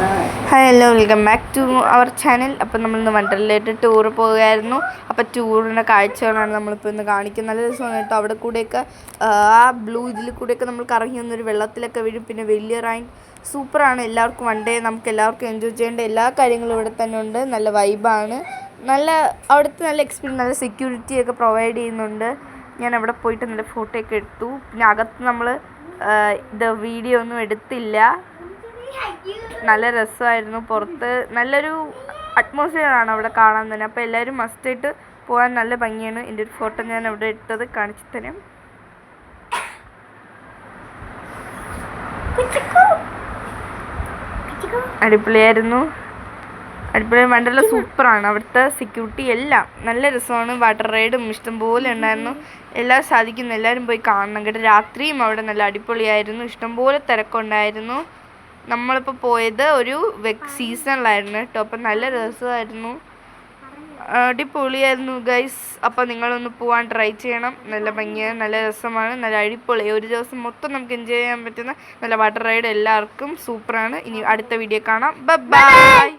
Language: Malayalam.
Hello, welcome back to our channel. അപ്പം നമ്മളിന്ന് വണ്ടർലയിലോട്ട് ടൂറ് പോവുകയായിരുന്നു. അപ്പോൾ ടൂറിൻ്റെ കാഴ്ചകളാണ് നമ്മളിപ്പോൾ ഇന്ന് കാണിക്കുന്നത്. നല്ല രസമാണ് കേട്ടോ. അവിടെ കൂടെയൊക്കെ ആ ബ്ലൂ ഇതിൽ കൂടെയൊക്കെ നമ്മൾ കറങ്ങി വന്നൊരു വെള്ളത്തിലൊക്കെ വീഴും. പിന്നെ വലിയ റൈൻ സൂപ്പറാണ്. എല്ലാവർക്കും വൺ ഡേ നമുക്ക് എല്ലാവർക്കും എൻജോയ് ചെയ്യേണ്ട എല്ലാ കാര്യങ്ങളും ഇവിടെ തന്നെ ഉണ്ട്. നല്ല വൈബാണ്. അവിടുത്തെ നല്ല എക്സ്പീരിയൻസ്, നല്ല സെക്യൂരിറ്റിയൊക്കെ പ്രൊവൈഡ് ചെയ്യുന്നുണ്ട്. ഞാൻ അവിടെ പോയിട്ട് നല്ല ഫോട്ടോ ഒക്കെ എടുത്തു. പിന്നെ അകത്ത് നമ്മൾ വീഡിയോ ഒന്നും എടുത്തില്ല. നല്ല രസമായിരുന്നു. പുറത്ത് നല്ലൊരു അറ്റ്മോസ്ഫിയറാണ് അവിടെ കാണാൻ തന്നെ. അപ്പോൾ എല്ലാവരും മസ്റ്റായിട്ട് പോകാൻ നല്ല ഭംഗിയാണ്. എൻ്റെ ഒരു ഫോട്ടോ ഞാൻ അവിടെ എടുത്തത് കാണിച്ചു തരാം. അടിപൊളിയായിരുന്നു. വണ്ടർല സൂപ്പറാണ്. അവിടുത്തെ സെക്യൂരിറ്റി എല്ലാം നല്ല രസമാണ്. വാട്ടർ റൈഡും ഇഷ്ടംപോലെ ഉണ്ടായിരുന്നു. എല്ലാം സാധിക്കുന്നു. എല്ലാവരും പോയി കാണണം കേട്ടോ. രാത്രിയും അവിടെ നല്ല അടിപൊളിയായിരുന്നു. ഇഷ്ടംപോലെ തിരക്കുണ്ടായിരുന്നു. നമ്മളിപ്പോൾ പോയത് ഒരു സീസണിലായിരുന്നു കേട്ടോ. അപ്പം നല്ല രസമായിരുന്നു. അടിപൊളിയായിരുന്നു ഗൈസ്. അപ്പോൾ നിങ്ങളൊന്ന് പോകാൻ ട്രൈ ചെയ്യണം. നല്ല ഭംഗിയാണ്, നല്ല രസമാണ്, നല്ല അടിപൊളി. ഒരു ദിവസം മൊത്തം നമുക്ക് എൻജോയ് ചെയ്യാൻ പറ്റുന്ന നല്ല വാട്ടർ റൈഡ്. എല്ലാവർക്കും സൂപ്പറാണ്. ഇനി അടുത്ത വീഡിയോ കാണാം. ബൈ.